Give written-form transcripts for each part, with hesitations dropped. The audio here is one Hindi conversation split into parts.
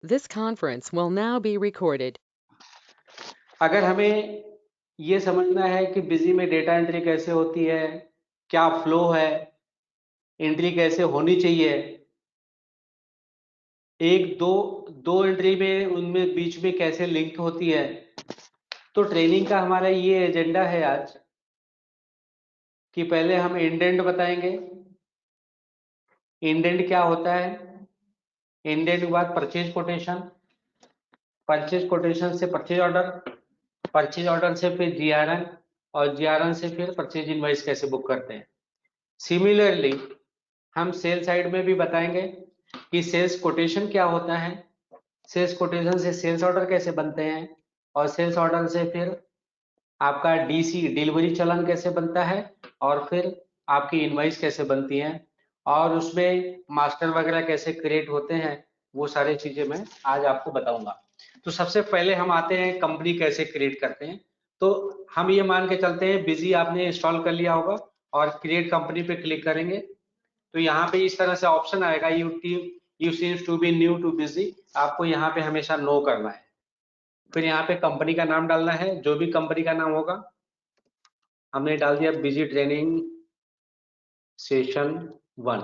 This conference will now be recorded. अगर हमें ये समझना है कि बिजी में डेटा एंट्री कैसे होती है, क्या फ्लो है, एंट्री कैसे होनी चाहिए, एक दो दो एंट्री में उनमें बीच में कैसे लिंक होती है, तो ट्रेनिंग का हमारा ये एजेंडा है आज कि पहले हम इंडेंट बताएंगे। इंडेंट क्या होता है? इंडेंट के बाद परचेज कोटेशन, परचेज कोटेशन से परचेज ऑर्डर, परचेज ऑर्डर से फिर जीआरएन, और जीआरएन से फिर परचेज इनवॉइस कैसे बुक करते हैं। सिमिलरली हम सेल साइड में भी बताएंगे कि सेल्स कोटेशन क्या होता है, सेल्स कोटेशन से सेल्स ऑर्डर कैसे बनते हैं, और सेल्स ऑर्डर से फिर आपका डीसी डिलीवरी चालान कैसे बनता है, और फिर आपकी इनवॉइस कैसे बनती है, और उसमें मास्टर वगैरह कैसे क्रिएट होते हैं, वो सारी चीजें मैं आज आपको बताऊंगा। तो सबसे पहले हम आते हैं कंपनी कैसे क्रिएट करते हैं। तो हम ये मान के चलते हैं बिजी आपने इंस्टॉल कर लिया होगा और क्रिएट कंपनी पे क्लिक करेंगे तो यहाँ पे इस तरह से ऑप्शन आएगा, you seems to be new to Busy. आपको यहाँ पे हमेशा नो करना है। फिर यहाँ पे कंपनी का नाम डालना है, जो भी कंपनी का नाम होगा। हमने डाल दिया बिजी ट्रेनिंग सेशन 1।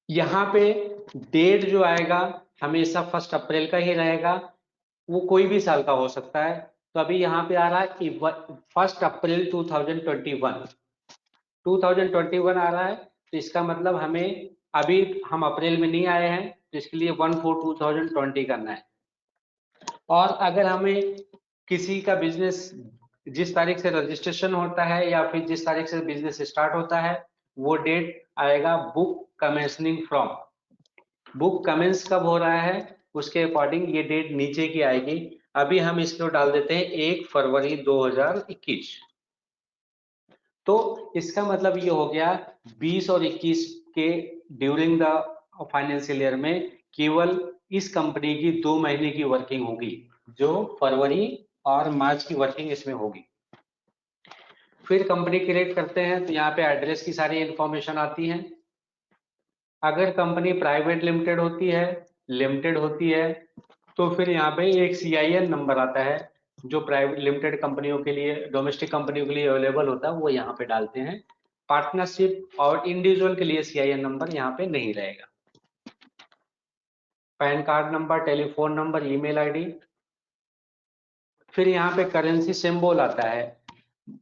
यहाँ पे डेट जो आएगा हमेशा 1 अप्रैल का ही रहेगा, वो कोई भी साल का हो सकता है। तो अभी यहाँ पे आ रहा है कि 1 अप्रैल 2021, 2021 आ रहा है। तो इसका मतलब हमें अभी हम अप्रैल में नहीं आए हैं, तो इसके लिए 1/4/2020 करना है। और अगर हमें किसी का बिजनेस जिस तारीख से रजिस्ट्रेशन होता है या फिर जिस तारीख से बिजनेस स्टार्ट होता है, वो डेट आएगा book commencing from. Book commence कब हो रहा है उसके अकॉर्डिंग ये डेट नीचे की आएगी। अभी हम इसको डाल देते हैं 1 फरवरी 2021। तो इसका मतलब ये हो गया 20 और 21 के ड्यूरिंग द फाइनेंशियल ईयर में केवल इस कंपनी की 2 महीने की वर्किंग होगी, जो फरवरी और मार्च की वर्किंग इसमें होगी। फिर कंपनी क्रिएट करते हैं तो यहाँ पे एड्रेस की सारी इंफॉर्मेशन आती है। अगर कंपनी प्राइवेट लिमिटेड होती है तो फिर यहाँ पे एक CIN नंबर आता है, जो प्राइवेट लिमिटेड कंपनियों के लिए, डोमेस्टिक कंपनियों के लिए अवेलेबल होता है, वो यहाँ पे डालते हैं। पार्टनरशिप और इंडिविजुअल के लिए CIN नंबर यहाँ पे नहीं रहेगा। Pan card number, telephone number, email ID. फिर यहाँ पे करेंसी सिंबल आता है।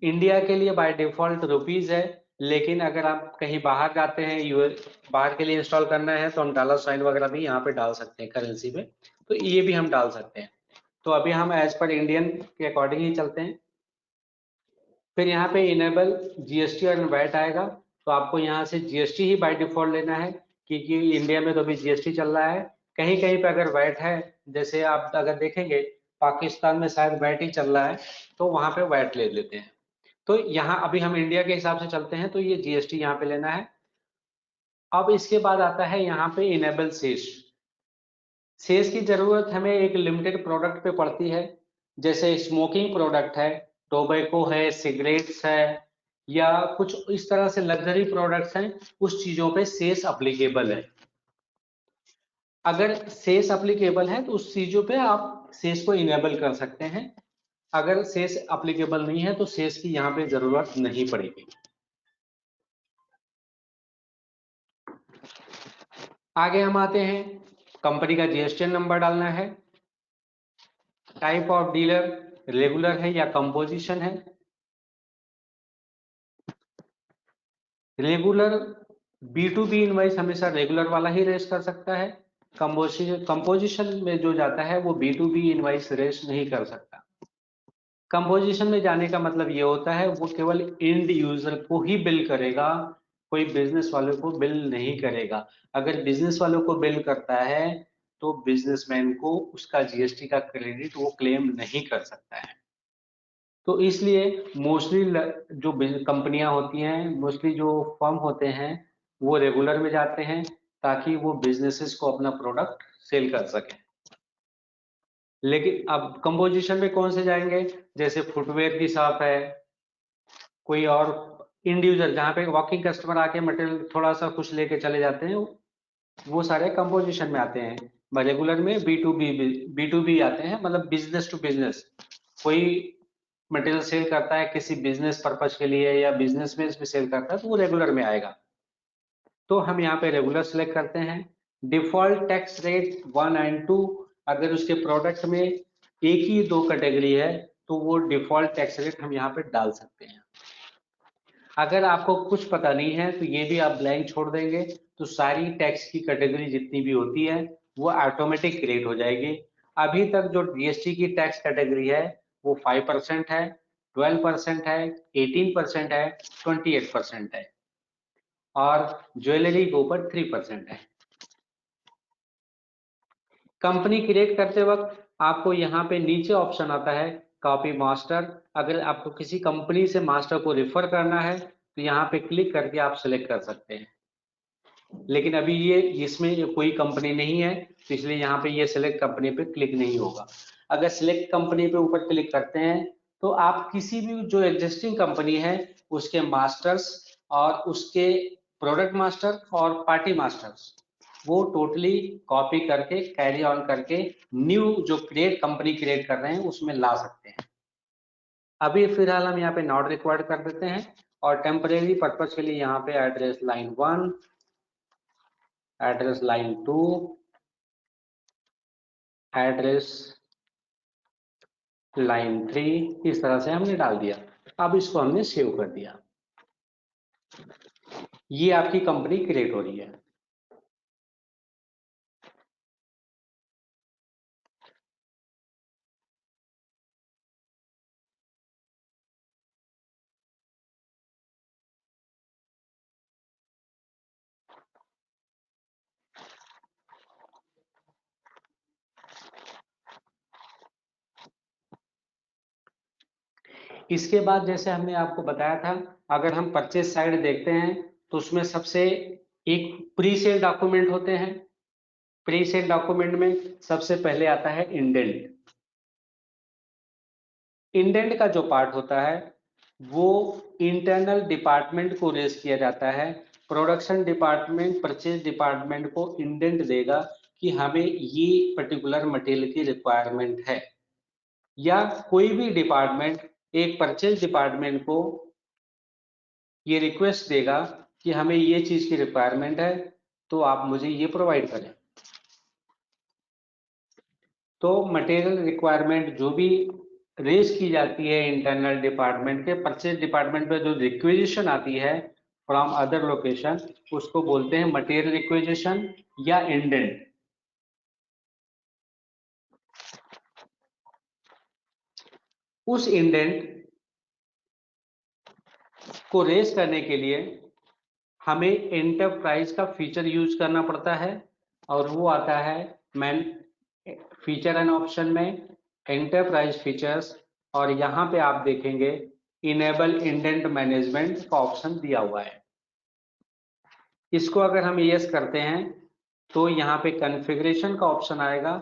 इंडिया के लिए बाय डिफॉल्ट रुपीज है, लेकिन अगर आप कहीं बाहर जाते हैं, यूएस बाहर के लिए इंस्टॉल करना है, तो हम डॉलर साइन वगैरह भी यहाँ पे डाल सकते हैं करेंसी में। तो ये भी हम डाल सकते हैं। तो अभी हम एज पर इंडियन के अकॉर्डिंग ही चलते हैं। फिर यहाँ पे इनेबल GST और वैट आएगा, तो आपको यहाँ से GST ही बाय डिफॉल्ट लेना है, क्योंकि इंडिया में तो अभी GST चल रहा है। कहीं कहीं पे अगर वैट है, जैसे आप अगर देखेंगे पाकिस्तान में शायद वैट ही चल रहा है, तो वहां पे वैट ले लेते हैं। तो यहाँ अभी हम इंडिया के हिसाब से चलते हैं, तो ये GST यहाँ पे लेना है। अब इसके बाद आता है यहाँ पे इनेबल सेस। सेस की जरूरत हमें एक लिमिटेड प्रोडक्ट पे पड़ती है, जैसे स्मोकिंग प्रोडक्ट है, टोबैको है, सिगरेट्स है, या कुछ इस तरह से लग्जरी प्रोडक्ट्स हैं, उस चीजों पे सेस अप्लीकेबल है। अगर सेस अप्लीकेबल है तो उस चीजों पे आप सेस को इनेबल कर सकते हैं। अगर सेस अप्लीकेबल नहीं है तो सेस की यहाँ पे जरूरत नहीं पड़ेगी। आगे हम आते हैं, कंपनी का GSTN नंबर डालना है। टाइप ऑफ डीलर रेगुलर है या कंपोजिशन है। रेगुलर B2B इनवाइस हमेशा रेगुलर वाला ही रेस कर सकता है। कंपोजिशन में जो जाता है वो B2B इनवाइस रेस नहीं कर सकता। कंपोजिशन में जाने का मतलब ये होता है वो केवल एंड यूजर को ही बिल करेगा, कोई बिजनेस वालों को बिल नहीं करेगा। अगर बिजनेस वालों को बिल करता है तो बिजनेसमैन को उसका GST का क्रेडिट वो क्लेम नहीं कर सकता है। तो इसलिए मोस्टली जो कंपनियां होती हैं, मोस्टली जो फर्म होते हैं, वो रेगुलर में जाते हैं ताकि वो बिजनेसेस को अपना प्रोडक्ट सेल कर सकें। लेकिन अब कंपोजिशन में कौन से जाएंगे, जैसे फुटवेयर की शॉप है, कोई और इंडिविजुअल, जहाँ पे वॉकिंग कस्टमर आके मटेरियल थोड़ा सा कुछ लेके चले जाते हैं, वो सारे कंपोजिशन में आते हैं। रेगुलर में बी टू बी आते हैं, मतलब बिजनेस टू बिजनेस। कोई मटेरियल सेल करता है किसी बिजनेस पर्पज के लिए या बिजनेस में सेल करता है तो वो रेगुलर में आएगा। तो हम यहाँ पे रेगुलर सेलेक्ट करते हैं। डिफॉल्ट टैक्स रेट 1 एंड 2, अगर उसके प्रोडक्ट में एक ही दो कैटेगरी है तो वो डिफॉल्ट टैक्स रेट हम यहाँ पे डाल सकते हैं। अगर आपको कुछ पता नहीं है तो ये भी आप ब्लैंक छोड़ देंगे, तो सारी टैक्स की कैटेगरी जितनी भी होती है वो ऑटोमेटिक क्रिएट हो जाएगी। अभी तक जो जीएसटी की टैक्स कैटेगरी है वो 5% है, 12% है, 18% है, 28% है, और ज्वेलरी के ऊपर 3% है। कंपनी क्रिएट करते वक्त आपको यहाँ पे नीचे ऑप्शन आता है कॉपी मास्टर। अगर आपको किसी कंपनी से मास्टर को रिफर करना है तो यहाँ पे क्लिक करके आप सिलेक्ट कर सकते हैं, लेकिन अभी ये इसमें कोई कंपनी नहीं है तो इसलिए यहाँ पे ये सिलेक्ट कंपनी पे क्लिक नहीं होगा। अगर सिलेक्ट कंपनी पे ऊपर क्लिक करते हैं तो आप किसी भी जो एग्जिस्टिंग कंपनी है उसके मास्टर्स और उसके प्रोडक्ट मास्टर और पार्टी मास्टर्स वो टोटली कॉपी करके कैरी ऑन करके न्यू जो कंपनी क्रिएट कर रहे हैं उसमें ला सकते हैं। अभी फिलहाल हम यहाँ पे नॉट रिक्वायर्ड कर देते हैं और टेम्परेरी पर्पज के लिए यहाँ पे address line 1, address line 2, address line 3, इस तरह से हमने डाल दिया। अब इसको हमने सेव कर दिया। ये आपकी कंपनी क्रिएट हो रही है। इसके बाद जैसे हमने आपको बताया था, अगर हम परचेज साइड देखते हैं तो उसमें सबसे एक प्री सेल डॉक्यूमेंट होते हैं। प्री सेल डॉक्यूमेंट में सबसे पहले आता है इंडेंट। इंडेंट का जो पार्ट होता है वो इंटरनल डिपार्टमेंट को रेज किया जाता है। प्रोडक्शन डिपार्टमेंट परचेज डिपार्टमेंट को इंडेंट देगा कि हमें ये पर्टिकुलर मटेरियल की रिक्वायरमेंट है, या कोई भी डिपार्टमेंट एक परचेज डिपार्टमेंट को ये रिक्वेस्ट देगा कि हमें ये चीज की रिक्वायरमेंट है तो आप मुझे ये प्रोवाइड करें। तो मटेरियल रिक्वायरमेंट जो भी रेज की जाती है इंटरनल डिपार्टमेंट के, परचेज डिपार्टमेंट पे जो रिक्वेजिशन आती है फ्रॉम अदर लोकेशन, उसको बोलते हैं मटेरियल रिक्वेजिशन या इंडेंट। उस इंडेंट को रेज करने के लिए हमें एंटरप्राइज का फीचर यूज करना पड़ता है, और वो आता है मैन फीचर एंड ऑप्शन में एंटरप्राइज फीचर्स, और यहाँ पे आप देखेंगे इनेबल इंडेंट मैनेजमेंट का ऑप्शन दिया हुआ है। इसको अगर हम यस करते हैं तो यहाँ पे कॉन्फ़िगरेशन का ऑप्शन आएगा,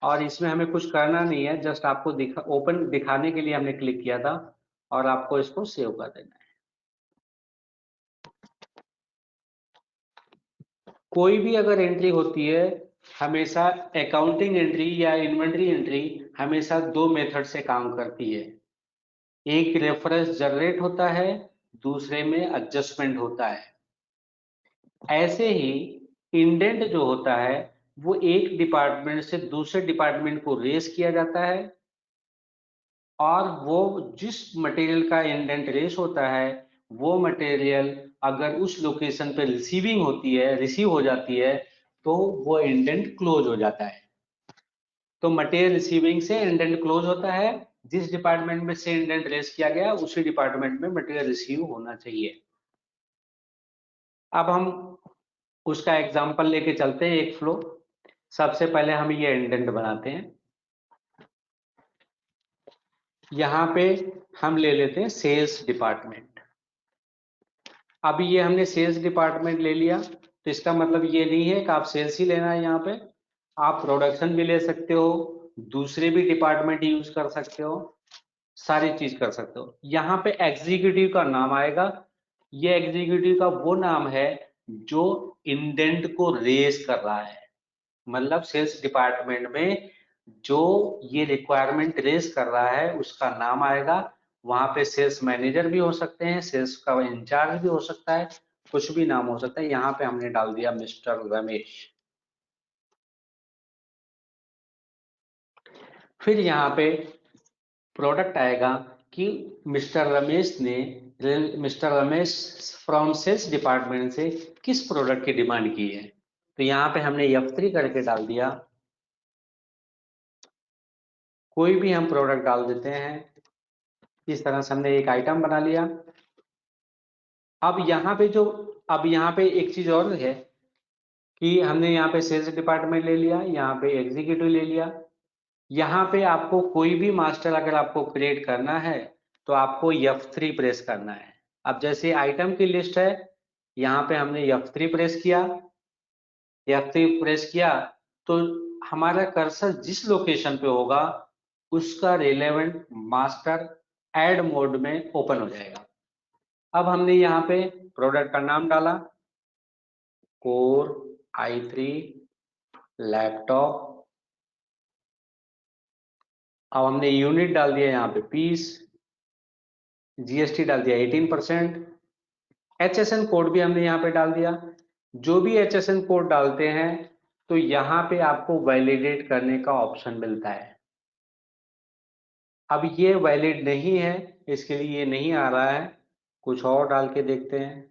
और इसमें हमें कुछ करना नहीं है, जस्ट आपको ओपन दिखाने के लिए हमने क्लिक किया था, और आपको इसको सेव कर देना है। कोई भी अगर एंट्री होती है, हमेशा अकाउंटिंग एंट्री या इन्वेंट्री एंट्री हमेशा दो मेथड से काम करती है। एक रेफरेंस जनरेट होता है, दूसरे में एडजस्टमेंट होता है। ऐसे ही इंडेंट जो होता है वो एक डिपार्टमेंट से दूसरे डिपार्टमेंट को रेस किया जाता है, और वो जिस मटेरियल का इंडेंट रेस होता है वो मटेरियल अगर उस लोकेशन पे रिसीव हो जाती है तो वो इंडेंट क्लोज हो जाता है। तो मटेरियल रिसीविंग से इंडेंट क्लोज होता है, जिस डिपार्टमेंट में से इंडेंट रेस किया गया उसी डिपार्टमेंट में मटेरियल रिसीव होना चाहिए। अब हम उसका एग्जांपल लेके चलते हैं एक फ्लो। सबसे पहले हम ये इंडेंट बनाते हैं। यहाँ पे हम ले लेते हैं सेल्स डिपार्टमेंट। अभी ये हमने सेल्स डिपार्टमेंट ले लिया, तो इसका मतलब ये नहीं है कि आप सेल्स ही लेना है। यहाँ पे आप प्रोडक्शन भी ले सकते हो, दूसरे भी डिपार्टमेंट यूज कर सकते हो, सारी चीज कर सकते हो। यहाँ पे एग्जीक्यूटिव का नाम आएगा, ये एग्जीक्यूटिव का वो नाम है जो इंडेंट को रेज कर रहा है, मतलब सेल्स डिपार्टमेंट में जो ये रिक्वायरमेंट रेज कर रहा है उसका नाम आएगा। वहां पे सेल्स मैनेजर भी हो सकते हैं, सेल्स का इंचार्ज भी हो सकता है, कुछ भी नाम हो सकता है। यहाँ पे हमने डाल दिया मिस्टर रमेश। फिर यहाँ पे प्रोडक्ट आएगा कि mister Ramesh from sales department से किस प्रोडक्ट की डिमांड की है। तो यहाँ पे हमने F3 करके डाल दिया। कोई भी हम प्रोडक्ट डाल देते हैं। इस तरह से हमने एक आइटम बना लिया। अब यहाँ पे एक चीज और है कि हमने यहाँ पे सेल्स डिपार्टमेंट ले लिया, यहाँ पे एग्जीक्यूटिव ले लिया। यहाँ पे आपको कोई भी मास्टर अगर आपको क्रिएट करना है तो आपको F3 प्रेस करना है। अब जैसे आइटम की लिस्ट है, यहाँ पे हमने F3 प्रेस किया। F3 प्रेस किया तो हमारा कर्सर जिस लोकेशन पे होगा उसका रिलेवेंट मास्टर ऐड मोड में ओपन हो जाएगा। अब हमने यहाँ पे प्रोडक्ट का नाम डाला, कोर i3 लैपटॉप। अब हमने यूनिट डाल दिया यहाँ पे पीस, जीएसटी डाल दिया 18%, HSN कोड भी हमने यहाँ पे डाल दिया। जो भी HSN कोड डालते हैं तो यहाँ पे आपको वैलिडेट करने का ऑप्शन मिलता है। अब ये वैलिड नहीं है, इसके लिए ये नहीं आ रहा है, कुछ और डाल के देखते हैं।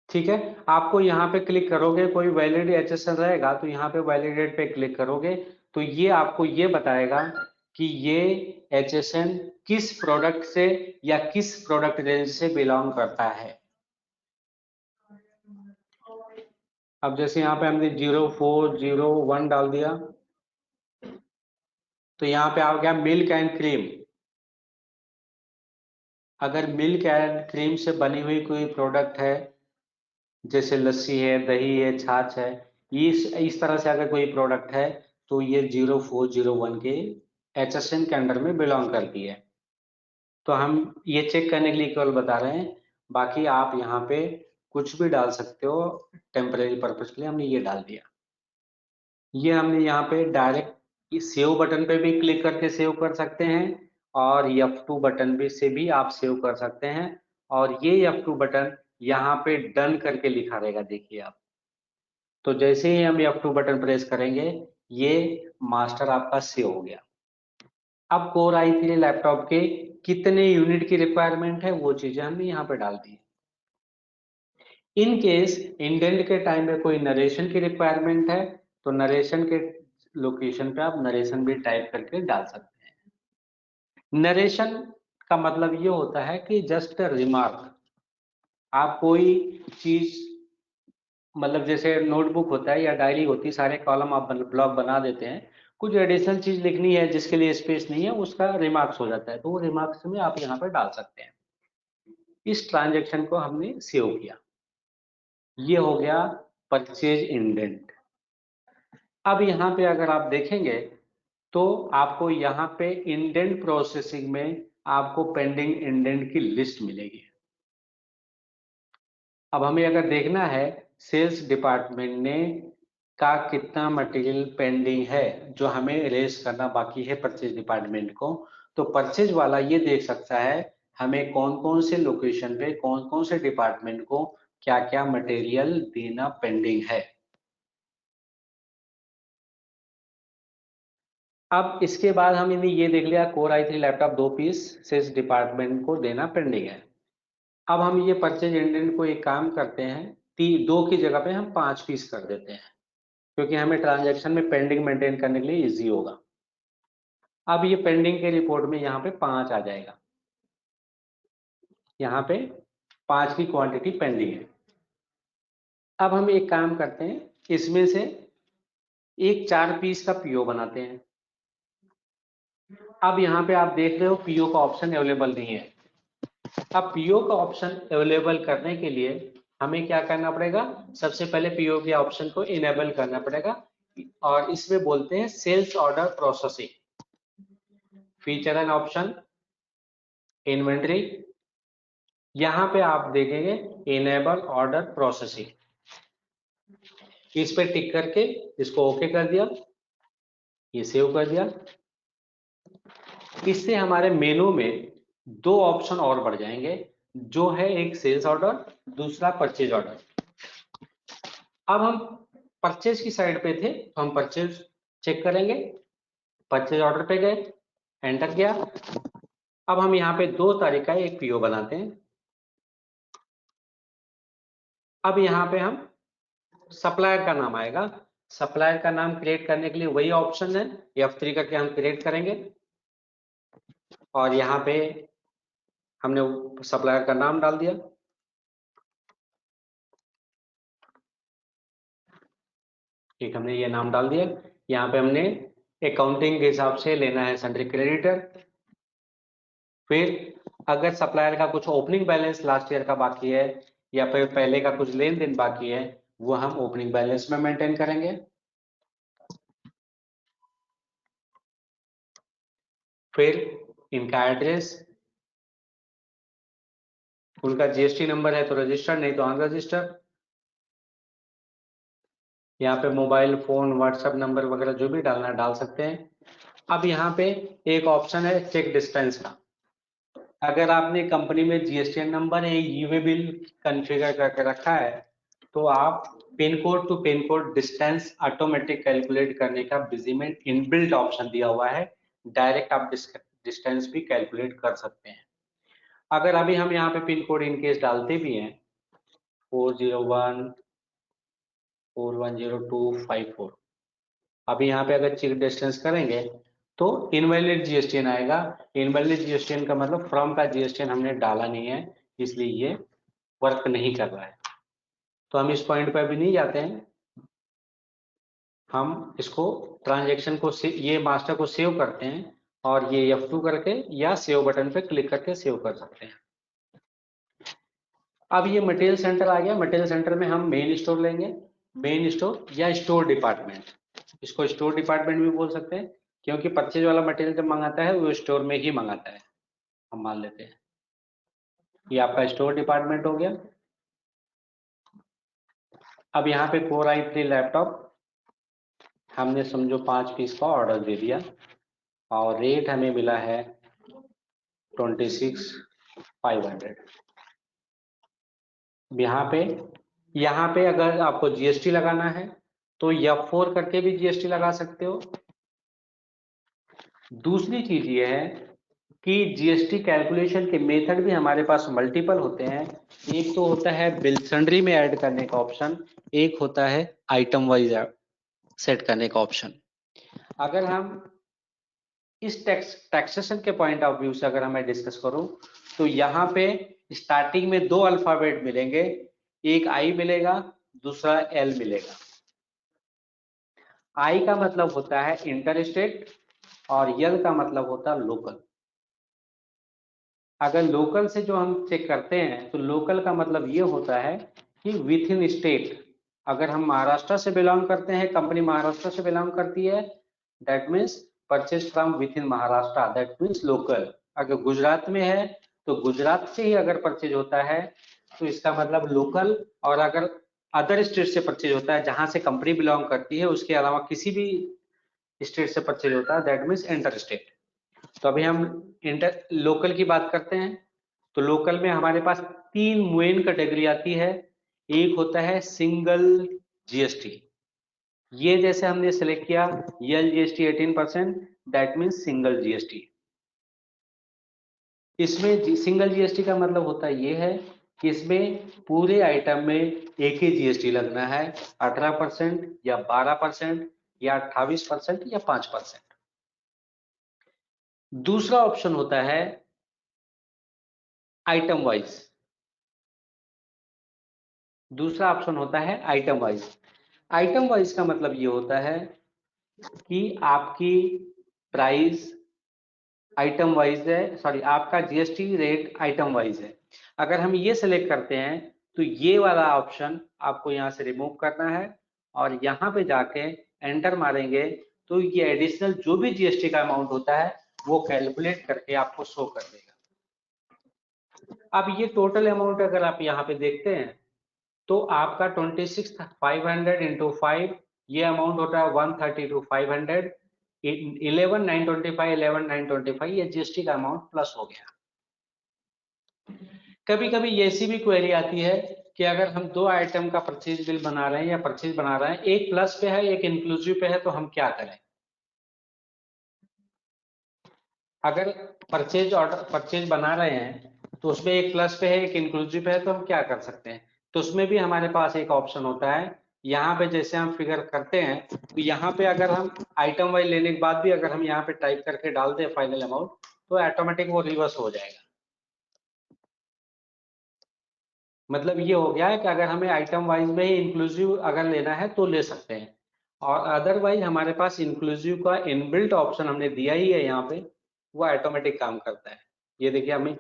ठीक है, आपको यहाँ पे क्लिक करोगे, कोई वैलिड HSN रहेगा तो यहाँ पे वैलिडेट पे क्लिक करोगे तो ये आपको ये बताएगा कि ये HSN किस प्रोडक्ट से या किस प्रोडक्ट रेंज से बिलोंग करता है। अब जैसे यहाँ पे हमने 0401 डाल दिया तो यहाँ पे आ गया मिल्क एंड क्रीम। अगर मिल्क एंड क्रीम से बनी हुई कोई प्रोडक्ट है, जैसे लस्सी है, दही है, छाछ है, इस तरह से अगर कोई प्रोडक्ट है तो ये 0401 के HSN के अंडर में बिलोंग करती है। तो हम ये चेक करने के लिए केवल बता रहे हैं, बाकी आप यहाँ पे कुछ भी डाल सकते हो। टेम्परेरी पर्पज के लिए हमने ये डाल दिया। ये हमने यहाँ पे डायरेक्ट सेव बटन पे भी क्लिक करके सेव कर सकते हैं और F2 बटन पे से भी आप सेव कर सकते हैं। और ये F2 बटन यहाँ पे डन करके लिखा रहेगा, देखिए आप। तो जैसे ही हम F2 बटन प्रेस करेंगे ये मास्टर आपका सेव हो गया। अब कोर i3 लैपटॉप के कितने यूनिट की रिक्वायरमेंट है वो चीजें हमने यहाँ पे डाल दी। इन केस इंडेंट के टाइम में कोई नरेशन की रिक्वायरमेंट है तो नरेशन के लोकेशन पे आप नरेशन भी टाइप करके डाल सकते हैं। नरेशन का मतलब ये होता है कि जस्ट रिमार्क, आप कोई चीज, मतलब जैसे नोटबुक होता है या डायरी होती है, सारे कॉलम आप ब्लॉक बना देते हैं, कुछ एडिशनल चीज लिखनी है जिसके लिए स्पेस नहीं है, उसका रिमार्क्स हो जाता है, तो वो रिमार्क्स में आप यहाँ पर डाल सकते हैं। इस ट्रांजेक्शन को हमने सेव किया। ये हो गया परचेज इंडेंट। अब यहाँ पे अगर आप देखेंगे तो आपको यहाँ पे इंडेंट प्रोसेसिंग में आपको पेंडिंग इंडेंट की लिस्ट मिलेगी। अब हमें अगर देखना है सेल्स डिपार्टमेंट ने का कितना मटेरियल पेंडिंग है जो हमें रेस करना बाकी है परचेज डिपार्टमेंट को, तो परचेज वाला ये देख सकता है हमें कौन कौन से लोकेशन पे कौन कौन से डिपार्टमेंट को क्या क्या मटेरियल देना पेंडिंग है। अब इसके बाद हमने ये देख लिया core i3 laptop 2 piece sales department को देना पेंडिंग है। अब हम ये परचेज इंडेंट को एक काम करते हैं, 2 की जगह पे हम 5 पीस कर देते हैं क्योंकि हमें ट्रांजैक्शन में पेंडिंग मेंटेन करने के लिए इजी होगा। अब ये पेंडिंग के रिपोर्ट में यहाँ पे 5 आ जाएगा, यहाँ पे 5 की क्वांटिटी पेंडिंग है। अब हम एक काम करते हैं, इसमें से एक 4 पीस का पीओ बनाते हैं। अब यहाँ पे आप देख रहे हो पीओ का ऑप्शन अवेलेबल नहीं है, अब पीओ का ऑप्शन अवेलेबल करने के लिए हमें क्या करना पड़ेगा, सबसे पहले पीओ के ऑप्शन को इनेबल करना पड़ेगा और इसमें बोलते हैं sales order processing. Feature and option, inventory, यहां पे आप देखेंगे इनेबल ऑर्डर प्रोसेसिंग, इस पे टिक करके इसको ओके कर दिया, ये सेव कर दिया। इससे हमारे मेनू में दो ऑप्शन और बढ़ जाएंगे, जो है एक सेल्स ऑर्डर, दूसरा परचेज ऑर्डर। अब हम परचेज की साइड पे थे तो हम परचेज चेक करेंगे, परचेज ऑर्डर पे गए, एंटर किया। अब हम यहाँ पे 2 तारीख का एक पीओ बनाते हैं। अब यहाँ पे हम सप्लायर का नाम आएगा, सप्लायर का नाम क्रिएट करने के लिए वही ऑप्शन है, F3 करके हम क्रिएट करेंगे और यहाँ पे हमने सप्लायर का नाम डाल दिया। ठीक, हमने ये नाम डाल दिया। यहाँ पे हमने अकाउंटिंग के हिसाब से लेना है सन्ड्री क्रेडिटर। फिर अगर सप्लायर का कुछ ओपनिंग बैलेंस लास्ट ईयर का बाकी है या फिर पहले का कुछ लेन देन बाकी है, वो हम ओपनिंग बैलेंस में मेंटेन करेंगे। फिर इनका एड्रेस, उनका जीएसटी नंबर है तो रजिस्टर्ड, नहीं तो अनरजिस्टर्ड। यहाँ पे मोबाइल फोन, व्हाट्सएप नंबर वगैरह जो भी डालना है डाल सकते हैं। अब यहाँ पे एक ऑप्शन है चेक डिस्टेंस का। अगर आपने कंपनी में जीएसटीएन नंबर है, यूए बिल कॉन्फ़िगर करके रखा है, तो आप pin code to pin code distance automatic calculate करने का बिजी में इनबिल्ट ऑप्शन दिया हुआ है। डायरेक्ट आप डिस्टेंस भी कैलकुलेट कर सकते हैं। अगर अभी हम यहाँ पे पिन कोड इनकेस डालते भी हैं 401 410254, अभी यहाँ पे अगर चेक डिस्टेंस करेंगे तो इनवैलिड जीएसटीएन आएगा। इनवैलिड जीएसटीएन का मतलब फ्रॉम का जीएसटीएन हमने डाला नहीं है, इसलिए ये वर्क नहीं कर रहा है। तो हम इस पॉइंट पर भी नहीं जाते हैं, हम इसको ट्रांजैक्शन को ये मास्टर को सेव करते हैं और ये F2 करके या सेव बटन पे क्लिक करके सेव कर सकते हैं। अब ये मटेरियल सेंटर आ गया। मटेरियल सेंटर में हम मेन स्टोर लेंगे, मेन स्टोर या स्टोर डिपार्टमेंट, इसको स्टोर डिपार्टमेंट भी बोल सकते हैं, क्योंकि परचेज वाला मटेरियल जब मंगाता है वो स्टोर में ही मंगाता है, हम मान लेते हैं। ये आपका स्टोर डिपार्टमेंट हो गया। अब यहाँ पे Core i3 लैपटॉप हमने समझो 5 पीस का ऑर्डर दे दिया और रेट हमें मिला है 26,500। यहाँ पे अगर आपको जीएसटी लगाना है तो F4 करके भी जीएसटी लगा सकते हो। दूसरी चीज ये है कि जीएसटी कैलकुलेशन के मेथड भी हमारे पास मल्टीपल होते हैं। एक तो होता है बिल सन्ड्री में ऐड करने का ऑप्शन, एक होता है आइटम वाइज सेट करने का ऑप्शन। अगर हम इस टैक्सेशन के पॉइंट ऑफ व्यू से अगर मैं डिस्कस करूं तो यहाँ पे स्टार्टिंग में 2 अल्फाबेट मिलेंगे, एक आई मिलेगा, दूसरा एल मिलेगा। आई का मतलब होता है इंटर स्टेट और यल का मतलब होता है लोकल। अगर लोकल से जो हम चेक करते हैं तो लोकल का मतलब ये होता है कि विथ इन स्टेट। अगर हम महाराष्ट्र से बिलोंग करते हैं, कंपनी महाराष्ट्र से बिलोंग करती है, that means purchase from with in Maharashtra, that means local. अगर गुजरात में है तो गुजरात से ही अगर परचेज होता है तो इसका मतलब लोकल। और अगर अदर स्टेट से परचेज होता है जहां से कंपनी बिलोंग करती है, उसके अलावा किसी भी स्टेट से परचेज होता है, दैट मीन्स इंटर स्टेट। तो अभी हम इंटर लोकल की बात करते हैं। तो लोकल में हमारे पास 3 मेन कैटेगरी आती है। एक होता है सिंगल जीएसटी, ये जैसे हमने सेलेक्ट किया यल GST 18%, that means single GST. इसमें सिंगल जीएसटी का मतलब होता ये है कि इसमें पूरे आइटम में एक ही जीएसटी लगना है, 18% या 12% या 28% या 5%। दूसरा ऑप्शन होता है आइटम वाइज। दूसरा ऑप्शन होता है आइटम वाइज। आइटम वाइज का मतलब ये होता है कि आपकी प्राइस आइटम वाइज है, सॉरी आपका जीएसटी रेट आइटम वाइज है। अगर हम ये सेलेक्ट करते हैं तो ये वाला ऑप्शन आपको यहाँ से रिमूव करना है और यहाँ पे जाके एंटर मारेंगे तो ये एडिशनल जो भी जीएसटी का अमाउंट होता है वो कैलकुलेट करके आपको शो कर देगा। अब ये टोटल अमाउंट अगर आप यहाँ पे देखते हैं तो आपका 26,500 इंटू 5 ये अमाउंट होता है 132,500, 11,925, 11,925 ये जीएसटी का अमाउंट प्लस हो गया। कभी कभी ये ऐसी भी क्वेरी आती है कि अगर हम दो आइटम का परचेज बिल बना रहे हैं या परचेज बना रहे हैं, एक प्लस पे है एक इंक्लूसिव पे है, तो हम क्या करें। अगर परचेज बना रहे हैं तो उसमें एक प्लस पे है एक इंक्लूसिव पे है, तो हम क्या कर सकते हैं। तो उसमें भी हमारे पास एक ऑप्शन होता है, यहाँ पे जैसे हम फिगर करते हैं तो यहाँ पे अगर हम आइटम वाइज लेने के बाद भी अगर हम यहाँ पे टाइप करके डाल दें फाइनल अमाउंट तो ऑटोमेटिक वो रिवर्स हो जाएगा। मतलब ये हो गया है कि अगर हमें आइटम वाइज में ही इंक्लूसिव अगर लेना है तो ले सकते हैं, और अदरवाइज हमारे पास इंक्लूसिव का इनबिल्ट ऑप्शन हमने दिया ही है यहाँ पे, वो ऑटोमेटिक काम करता है। ये देखिए हमें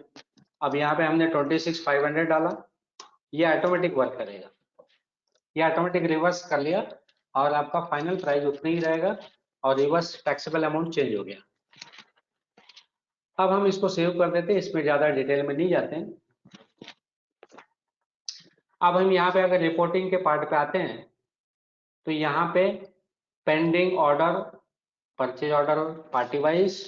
अब यहाँ पे हमने 26,500 डाला, ये ऑटोमेटिक वर्क करेगा, ये ऑटोमेटिक रिवर्स कर लिया और आपका फाइनल प्राइस उतना ही रहेगा और रिवर्स टैक्सेबल अमाउंट चेंज हो गया। अब हम इसको सेव कर देते हैं, इसमें ज्यादा डिटेल में नहीं जाते हैं। अब हम यहाँ पे अगर रिपोर्टिंग के पार्ट पे आते हैं तो यहाँ पे pending order, purchase order party wise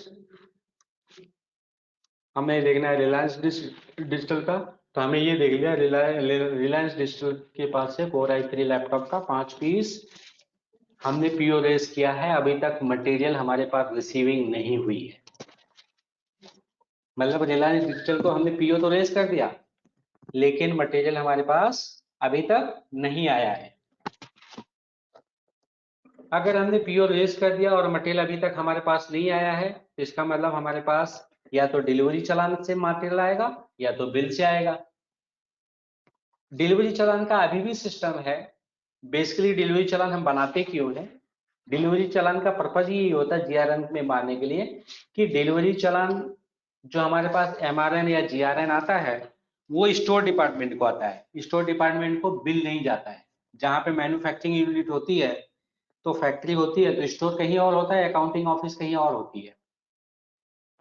हमें देखना है रिलायंस डिजिटल का, तो हमें ये देख लिया रिलायंस डिजिटल के पास से Core i3 लैपटॉप का 5 पीस हमने पीओ रेस किया है, अभी तक मटेरियल हमारे पास रिसीविंग नहीं हुई है। मतलब रिलायंस डिजिटल को हमने पीओ तो रेस कर दिया लेकिन मटेरियल हमारे पास अभी तक नहीं आया है। अगर हमने पीओ रेस कर दिया और मटेरियल अभी तक हमारे पास नहीं आया है तो इसका मतलब हमारे पास या तो डिलीवरी चालान से मटेरियल आएगा या तो बिल से आएगा। डिलीवरी चालान का अभी भी सिस्टम है। बेसिकली डिलीवरी चालान हम बनाते क्यों है, डिलीवरी चालान का पर्पज ही होता है जीआरएन में मारने के लिए कि डिलीवरी चालान जो हमारे पास एमआरएन या जीआरएन आता है वो स्टोर डिपार्टमेंट को आता है, स्टोर डिपार्टमेंट को बिल नहीं जाता है। जहां पे मैन्युफैक्चरिंग यूनिट होती है तो फैक्ट्री होती है तो स्टोर कहीं और होता है, अकाउंटिंग ऑफिस कहीं और होती है।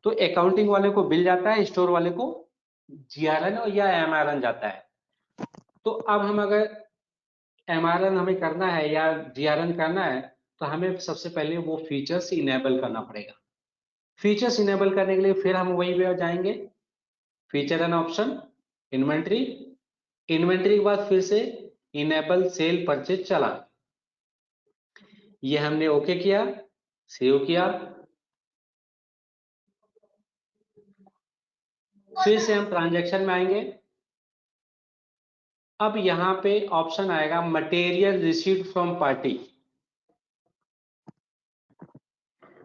तो अकाउंटिंग वाले को बिल जाता है, स्टोर वाले को जीआरएन या एमआरएन जाता है। तो अब हम अगर एमआरएन हमें करना है या जीआरएन करना है तो हमें सबसे पहले वो फीचर्स इनेबल करना पड़ेगा। फीचर्स इनेबल करने के लिए फिर हम वही पे जाएंगे, feature and option, inventory, inventory के बाद फिर से इनेबल सेल परचेज चलान, ये हमने ओके किया, सेव किया। फिर से हम ट्रांजैक्शन में आएंगे। अब यहाँ पे ऑप्शन आएगा material received from party.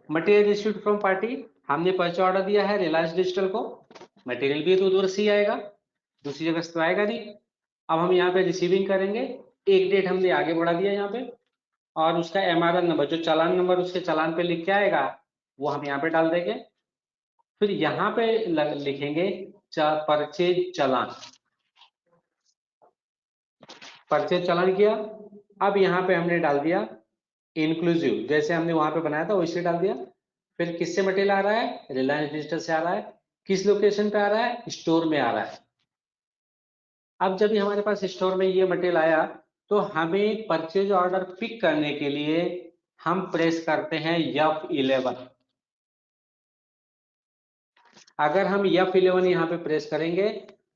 Material received from party, हमने परचेज ऑर्डर दिया है रिलायंस डिजिटल को, मटेरियल भी तो उधर से ही आएगा, दूसरी जगह से तो आएगा नहीं। अब हम यहाँ पे रिसीविंग करेंगे, एक डेट हमने आगे बढ़ा दिया यहाँ पे और उसका एमआरएन नंबर जो चालान नंबर उसके चालान पे लिख के आएगा वो हम यहाँ पे डाल देंगे। फिर यहाँ पे लिखेंगे परचेज चालान, परचेज चालान किया। अब यहाँ पे हमने डाल दिया इंक्लूसिव, जैसे हमने वहां पे बनाया था वैसे डाल दिया। फिर किससे मटेरियल आ रहा है, रिलायंस डिजिटल से आ रहा है। किस लोकेशन पे आ रहा है, स्टोर में आ रहा है। अब जब भी हमारे पास स्टोर में ये मटेरियल आया तो हमें परचेज ऑर्डर पिक करने के लिए हम प्रेस करते हैं F11। अगर हम F11 यहाँ पे प्रेस करेंगे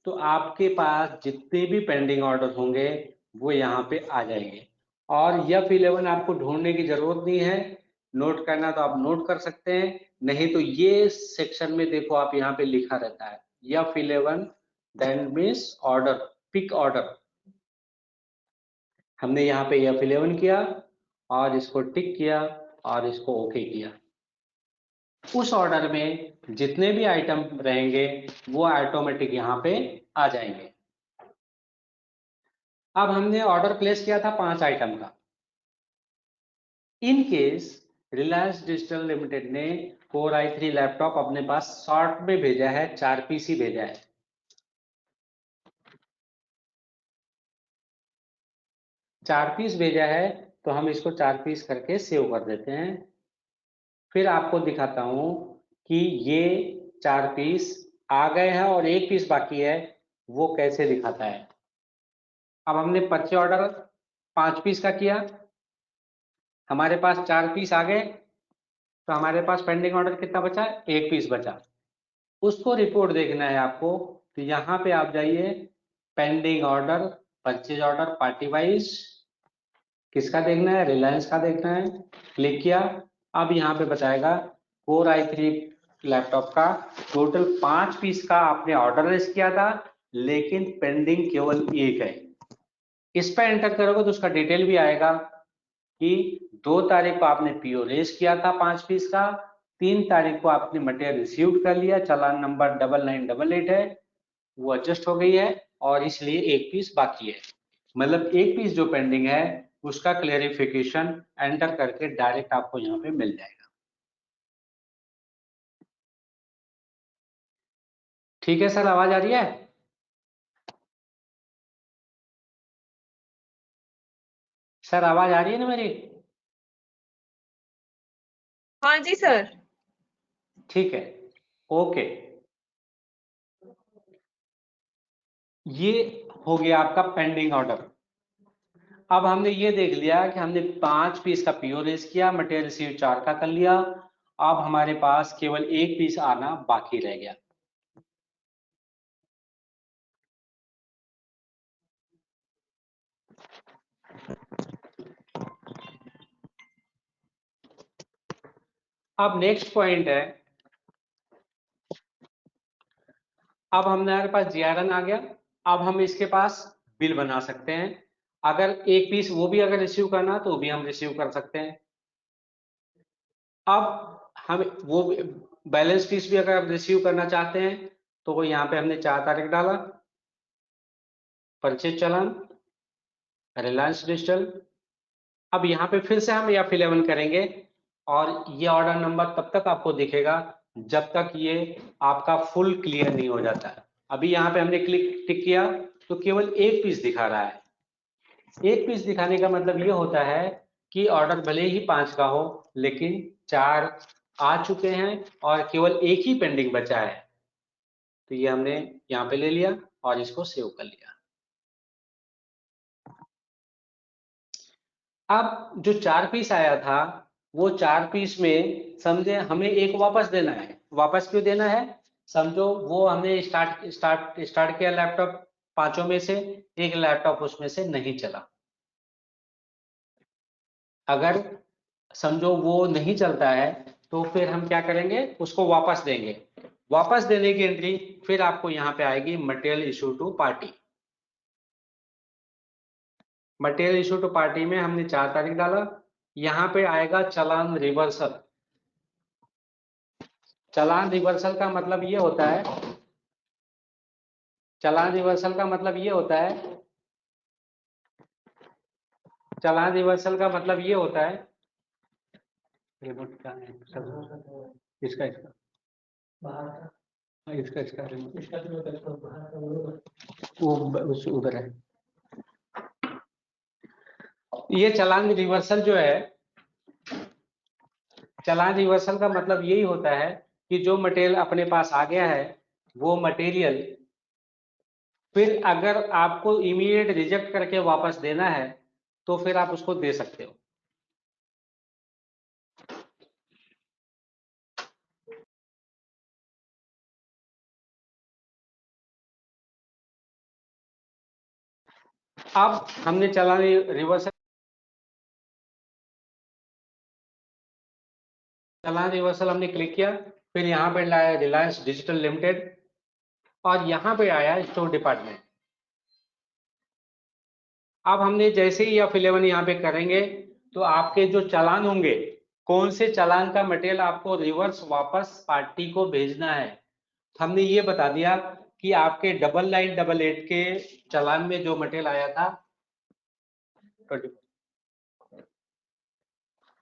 तो आपके पास जितने भी पेंडिंग ऑर्डर होंगे वो यहाँ पे आ जाएंगे और F11 आपको ढूंढने की जरूरत नहीं है, नोट करना तो आप नोट कर सकते हैं, नहीं तो ये सेक्शन में देखो आप यहाँ पे लिखा रहता है F11 then means order, pick order. हमने यहाँ पे F11 किया और इसको टिक किया और इसको ओके किया। उस ऑर्डर में जितने भी आइटम रहेंगे वो ऑटोमेटिक यहाँ पे आ जाएंगे। अब हमने ऑर्डर प्लेस किया था 5 आइटम का। In case Reliance digital limited ने Core i3 लैपटॉप अपने पास शॉर्ट में भेजा है, 4 पीस ही भेजा है। 4 पीस भेजा है तो हम इसको 4 पीस करके सेव कर देते हैं। फिर आपको दिखाता हूं कि ये 4 पीस आ गए हैं और 1 पीस बाकी है, वो कैसे दिखाता है। अब हमने परचेज ऑर्डर 5 पीस का किया, हमारे पास 4 पीस आ गए, तो हमारे पास पेंडिंग ऑर्डर कितना बचा? 1 पीस बचा। उसको रिपोर्ट देखना है आपको, तो यहाँ पे आप जाइए, pending order, purchase order party wise, किसका देखना है? रिलायंस का देखना है। क्लिक किया, अब यहाँ पे बताएगा कोर i3 लैपटॉप का टोटल 5 पीस का आपने ऑर्डर रेस किया था, लेकिन पेंडिंग केवल 1 है। इस पर एंटर करोगे तो उसका डिटेल भी आएगा कि 2 तारीख को आपने पीओ रेस किया था 5 पीस का, 3 तारीख को आपने मटेरियल रिसीव कर लिया, चालान नंबर 9988 है, वो एडजस्ट हो गई है और इसलिए 1 पीस बाकी है। मतलब 1 पीस जो पेंडिंग है उसका क्लेरिफिकेशन एंटर करके डायरेक्ट आपको यहाँ पे मिल जाएगा। ठीक है सर, आवाज आ रही है? सर आवाज आ रही है ना मेरी? हाँ जी सर। ठीक है, ओके। ये हो गया आपका पेंडिंग ऑर्डर। अब हमने ये देख लिया कि हमने 5 पीस का पीओ रेस किया, मटेरियल रिसीव 4 का कर लिया, अब हमारे पास केवल 1 पीस आना बाकी रह गया। अब नेक्स्ट पॉइंट है, अब हमारे पास जीआरएन आ गया, अब हम इसके पास बिल बना सकते हैं। अगर 1 पीस वो भी अगर रिसीव करना तो भी हम रिसीव कर सकते हैं। अब हम वो बैलेंस फीस भी अगर रिसीव करना चाहते हैं तो वो यहाँ पे हमने 4 तारीख डाला, परचेज चालान, रिलायंस डिजिटल। अब यहाँ पे फिर से हम F11 करेंगे और ये ऑर्डर नंबर तब तक आपको दिखेगा जब तक ये आपका फुल क्लियर नहीं हो जाता है। अभी यहाँ पे हमने टिक किया तो केवल 1 पीस दिखा रहा है। 1 पीस दिखाने का मतलब ये होता है कि ऑर्डर भले ही 5 का हो लेकिन 4 आ चुके हैं और केवल 1 ही पेंडिंग बचा है, तो ये हमने यहाँ पे ले लिया और इसको सेव कर लिया। अब जो 4 पीस आया था वो 4 पीस में समझे हमें 1 वापस देना है। वापस क्यों देना है? समझो वो हमने स्टार्ट किया लैपटॉप 5 में से, 1 लैपटॉप उसमें से नहीं चला। अगर समझो वो नहीं चलता है तो फिर हम क्या करेंगे? उसको वापस देंगे। वापस देने की एंट्री फिर आपको यहाँ पे आएगी material issue to party. Material issue to party में हमने 4 तारीख डाला, यहाँ पे आएगा चालान रिवर्सल। चालान रिवर्सल का मतलब ये होता है, चालान रिवर्सल का मतलब ये होता है, चालान रिवर्सल का मतलब ये होता है, रिमोट क्या है इसका इसका वो उधर है। ये चालान रिवर्सल जो है, चालान रिवर्सल का मतलब यही होता है कि जो मटेरियल अपने पास आ गया है वो मटेरियल फिर अगर आपको इमीडिएट रिजेक्ट करके वापस देना है तो फिर आप उसको दे सकते हो। अब हमने चालान रिवर्सल हमने क्लिक किया, फिर यहाँ पे लाया रिलायंस डिजिटल लिमिटेड और यहाँ पे आया स्टोर डिपार्टमेंट। अब हमने जैसे ही F11 यहाँ पे करेंगे तो आपके जो चालान होंगे, कौन से चालान का मटेरियल आपको रिवर्स वापस पार्टी को भेजना है, तो हमने ये बता दिया कि आपके 9988 के चालान में जो मटेरियल आया था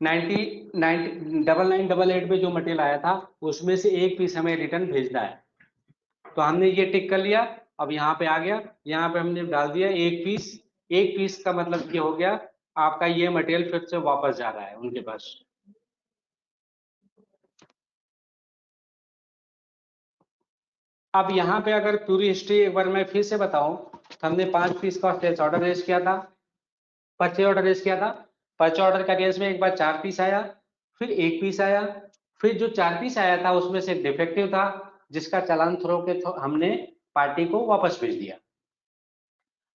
9988 पे जो मटेरियल आया था उसमें से एक पीस हमें रिटर्न भेजना है, तो हमने ये टिक कर लिया। अब यहाँ पे आ गया, यहाँ पे हमने डाल दिया एक पीस। एक पीस का मतलब ये हो गया आपका ये मटेरियल फिर से वापस जा रहा है उनके पास। अब यहाँ पे अगर पूरी हिस्ट्री एक बार मैं फिर से बताऊं तो हमने 5 पीस का परचेज ऑर्डर रेज किया था, परचेज ऑर्डर रेज किया था। परचेज ऑर्डर का केस में एक बार 4 पीस आया, फिर 1 पीस आया, फिर जो 4 पीस आया था उसमें से डिफेक्टिव था जिसका चालान थ्रो के हमने पार्टी को वापस भेज दिया।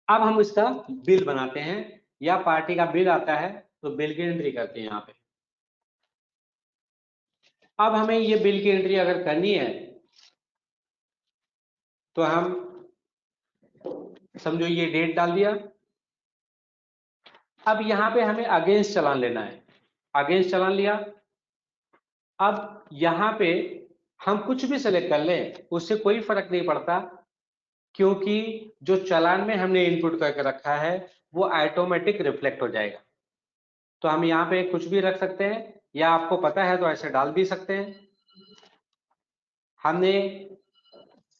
अब हम इसका बिल बनाते हैं, या पार्टी का बिल आता है तो बिल की एंट्री करते हैं यहाँ पे। अब हमें ये बिल की एंट्री अगर करनी है तो हम समझो ये डेट डाल दिया। अब यहाँ पे हमें अगेंस्ट चालान लेना है, अगेंस्ट चालान लिया। अब यहाँ पे हम कुछ भी सेलेक्ट कर लें उससे कोई फर्क नहीं पड़ता, क्योंकि जो चालान में हमने इनपुट करके रखा है वो ऑटोमेटिक रिफ्लेक्ट हो जाएगा। तो हम यहाँ पे कुछ भी रख सकते हैं, या आपको पता है तो ऐसे डाल भी सकते हैं। हमने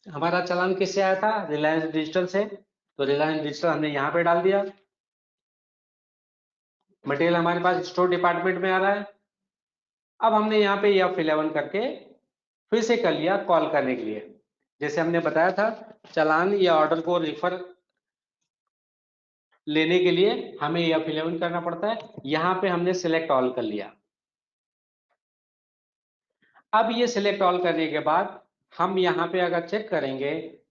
हमारा चालान किससे आया था? रिलायंस डिजिटल से, तो रिलायंस डिजिटल हमने यहाँ पे डाल दिया। मटेरियल हमारे पास स्टोर डिपार्टमेंट में आ रहा है। अब हमने यहाँ पे F11 करके फिर से कर लिया कॉल करने के लिए। जैसे हमने बताया था चालान या ऑर्डर को रिफर लेने के लिए हमें F11 करना पड़ता है। यहाँ पे हमने सिलेक्ट ऑल कर लिया। अब ये सिलेक्ट ऑल करने के बाद हम यहाँ पे अगर चेक करेंगे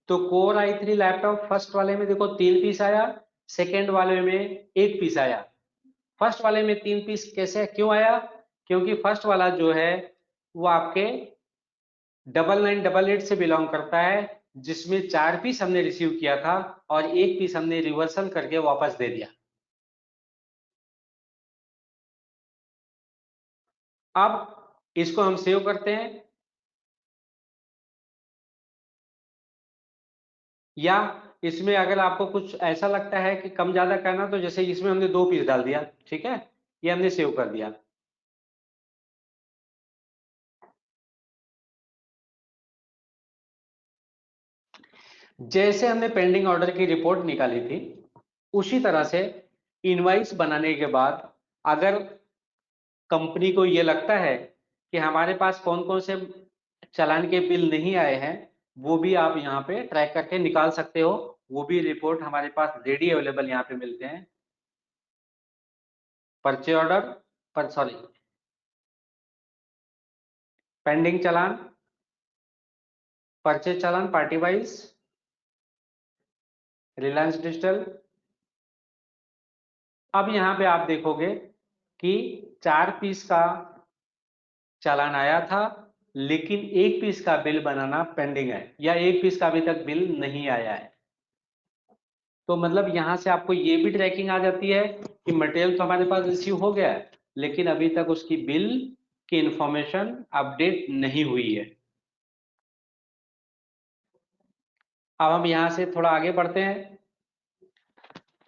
तो कोर i3 लैपटॉप फर्स्ट वाले में देखो 3 पीस आया, सेकेंड वाले में 1 पीस आया। फर्स्ट वाले में 3 पीस कैसे क्यों आया? क्योंकि फर्स्ट वाला जो है वो आपके 9988 से बिलोंग करता है, जिसमें 4 पीस हमने रिसीव किया था और 1 पीस हमने रिवर्सल करके वापस दे दिया। अब इसको हम सेव करते हैं, या इसमें अगर आपको कुछ ऐसा लगता है कि कम ज्यादा करना तो जैसे इसमें हमने 2 पीस डाल दिया, ठीक है, ये हमने सेव कर दिया। जैसे हमने पेंडिंग ऑर्डर की रिपोर्ट निकाली थी उसी तरह से इनवाइस बनाने के बाद अगर कंपनी को ये लगता है कि हमारे पास कौन कौन से चालान के बिल नहीं आए हैं, वो भी आप यहाँ पे ट्रैक करके निकाल सकते हो। वो भी रिपोर्ट हमारे पास रेडी अवेलेबल यहाँ पे मिलते हैं। परचे ऑर्डर पर सॉरी पेंडिंग चालान, परचेज चालान पार्टी वाइज, रिलायंस डिजिटल। अब यहाँ पे आप देखोगे कि 4 पीस का चालान आया था लेकिन 1 पीस का बिल बनाना पेंडिंग है, या 1 पीस का अभी तक बिल नहीं आया है। तो मतलब यहाँ से आपको ये भी ट्रैकिंग आ जाती है कि मटेरियल तो हमारे पास रिसीव हो गया है लेकिन अभी तक उसकी बिल की इंफॉर्मेशन अपडेट नहीं हुई है। अब हम यहाँ से थोड़ा आगे बढ़ते हैं।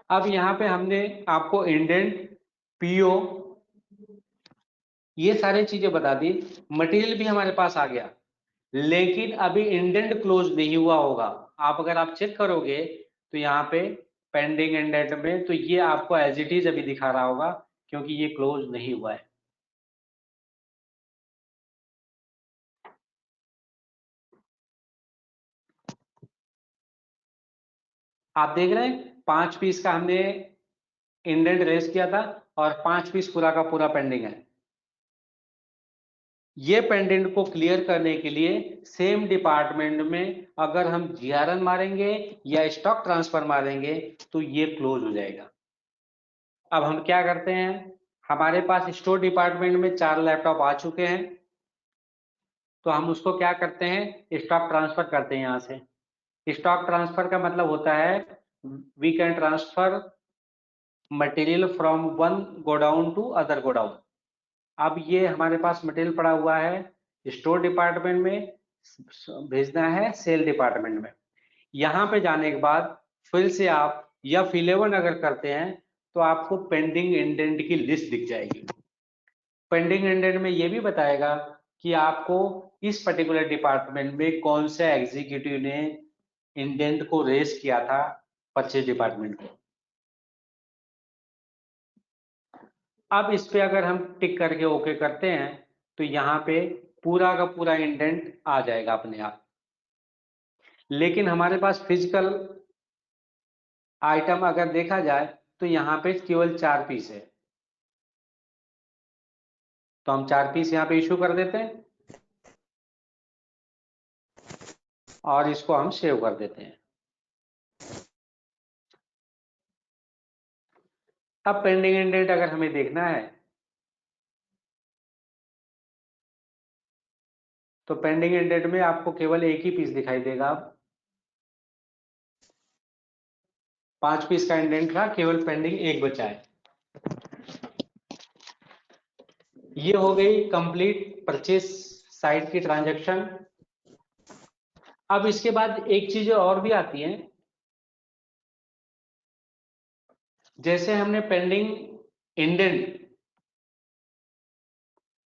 अब यहाँ पे हमने आपको इंडेंट, पीओ, ये सारी चीजें बता दी। मटेरियल भी हमारे पास आ गया लेकिन अभी इंडेंट क्लोज नहीं हुआ होगा। आप अगर आप चेक करोगे तो यहाँ पे पेंडिंग इंडेंट में तो ये आपको एज इट इज अभी दिखा रहा होगा क्योंकि ये क्लोज नहीं हुआ है। आप देख रहे हैं 5 पीस का हमने इंडेंट रेस किया था और 5 पीस पूरा का पूरा पेंडिंग है। ये पेंडेंट को क्लियर करने के लिए सेम डिपार्टमेंट में अगर हम जीआरएन मारेंगे या स्टॉक ट्रांसफर मारेंगे तो ये क्लोज हो जाएगा। अब हम क्या करते हैं, हमारे पास स्टोर डिपार्टमेंट में 4 लैपटॉप आ चुके हैं तो हम उसको क्या करते हैं, स्टॉक ट्रांसफर करते हैं। यहाँ से स्टॉक ट्रांसफर का मतलब होता है we can transfer material from one godown to other godown. अब ये हमारे पास मटेरियल पड़ा हुआ है स्टोर डिपार्टमेंट में, भेजना है सेल डिपार्टमेंट में। यहाँ पे जाने के बाद फिर से आप F11 अगर करते हैं तो आपको पेंडिंग इंडेंट की लिस्ट दिख जाएगी। पेंडिंग इंडेंट में ये भी बताएगा कि आपको इस पर्टिकुलर डिपार्टमेंट में कौन से एग्जीक्यूटिव ने इंडेंट को रेस किया था परचेज डिपार्टमेंट को। अब इस पे अगर हम टिक करके ओके करते हैं तो यहाँ पे पूरा का पूरा इंडेंट आ जाएगा अपने आप। लेकिन हमारे पास फिजिकल आइटम अगर देखा जाए तो यहाँ पे केवल 4 पीस है, तो हम 4 पीस यहाँ पे इशू कर देते हैं और इसको हम सेव कर देते हैं। अब पेंडिंग इंडेंट अगर हमें देखना है तो पेंडिंग इंडेंट में आपको केवल एक ही पीस दिखाई देगा। अब 5 पीस का इंडेंट था, केवल पेंडिंग एक बचा है। ये हो गई कंप्लीट परचेज साइड की ट्रांजैक्शन। अब इसके बाद एक चीज और भी आती है, जैसे हमने पेंडिंग इंडेंट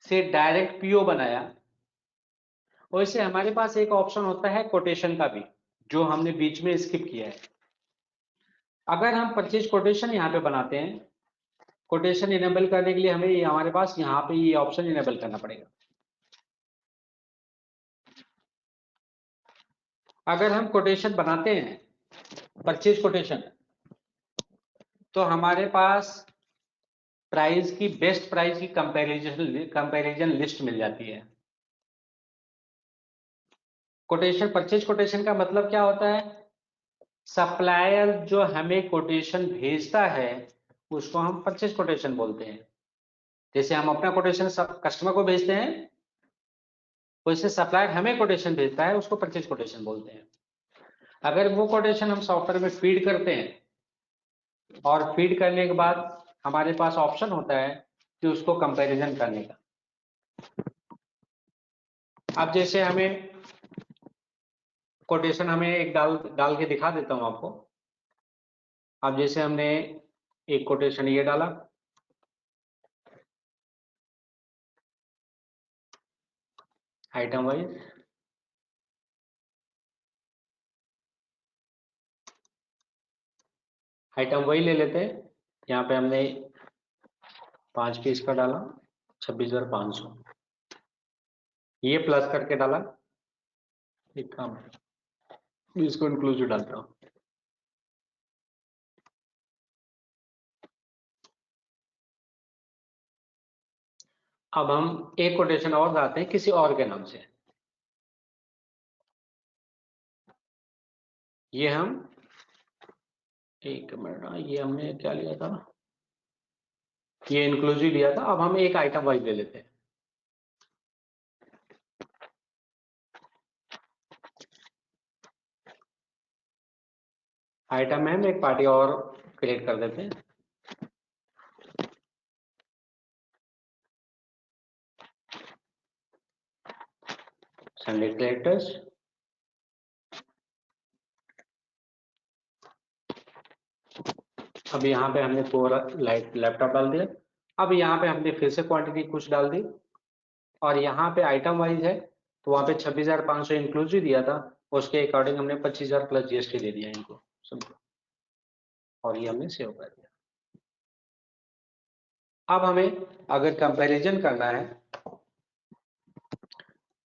से डायरेक्ट पीओ बनाया, वैसे हमारे पास एक ऑप्शन होता है कोटेशन का भी, जो हमने बीच में स्किप किया है। अगर हम परचेज कोटेशन यहाँ पे बनाते हैं, कोटेशन इनेबल करने के लिए हमें हमारे पास यहाँ पे ये ऑप्शन इनेबल करना पड़ेगा। अगर हम कोटेशन बनाते हैं परचेज कोटेशन, तो हमारे पास प्राइस की बेस्ट प्राइस की कंपैरिजन लिस्ट मिल जाती है। कोटेशन परचेज कोटेशन का मतलब क्या होता है, सप्लायर जो हमें कोटेशन भेजता है उसको हम परचेज कोटेशन बोलते हैं। जैसे हम अपना कोटेशन कस्टमर को भेजते हैं, वैसे सप्लायर हमें कोटेशन भेजता है, उसको परचेज कोटेशन बोलते हैं। अगर वो कोटेशन हम सॉफ्टवेयर में फीड करते हैं और फीड करने के बाद हमारे पास ऑप्शन होता है कि उसको कंपैरिजन करने का। अब जैसे हमें कोटेशन हमें एक डाल के दिखा देता हूं आपको। अब जैसे हमने एक कोटेशन ये डाला, आइटम वाइज, आइटम वही ले लेते हैं। यहाँ पे हमने 5 पीस का डाला 26,500, ये प्लस करके डाला। एक काम इसको इंक्लूसिव डालता हूँ। अब हम एक कोटेशन और डालते हैं किसी और के नाम से। ये हम एक मिनट, ये हमने क्या लिया था, ये इंक्लूसिव लिया था। अब हम एक आइटम वाइज ले लेते हैं। आइटम में हम एक पार्टी और क्रिएट कर देते हैं। संडे क्रिएटर्स, अब यहाँ पे हमने पूरा लैपटॉप डाल दिया। अब यहाँ पे हमने फिर से क्वांटिटी कुछ डाल दी और यहाँ पे आइटम वाइज है तो वहाँ पे 26,500 इंक्लूसिव दिया था, उसके अकॉर्डिंग हमने 25,000 प्लस जीएसटी दे दिया इनको समझो, और ये हमने सेव कर दिया। अब हमें अगर कंपैरिजन करना है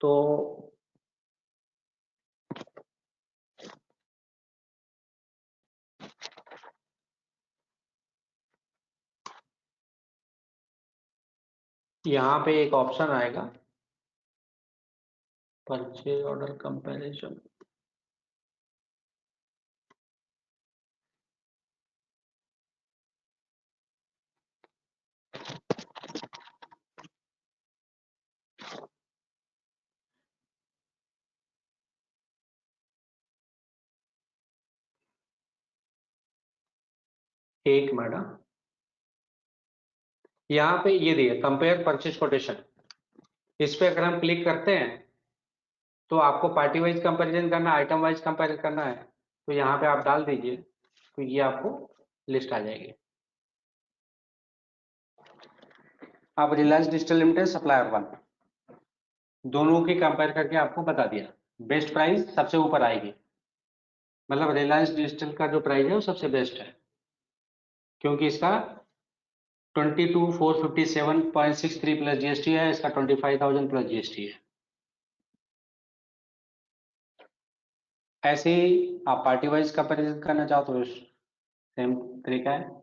तो यहाँ पे एक ऑप्शन आएगा परचेज ऑर्डर कंपैरिजन। एक मिनट, यहाँ पे ये दिया कंपेयर परचेज कोटेशन, इस पे अगर हम क्लिक करते हैं तो आपको पार्टी वाइज कंपैरिजन करना है, आइटम वाइज कंपेयर करना है, तो यहाँ पे आप डाल दीजिए तो ये आपको लिस्ट आ जाएगी। अब Reliance digital limited supplier one, दोनों की कंपेयर करके आपको बता दिया। बेस्ट प्राइस सबसे ऊपर आएगी, मतलब रिलायंस डिजिटल का जो प्राइस है वो सबसे बेस्ट है, क्योंकि इसका 22,457.63 प्लस जीएसटी है, इसका 25,000 प्लस जीएसटी है। ऐसे ही आप पार्टी वाइज कंपेरिजन करना चाहो तो सेम तरीका है,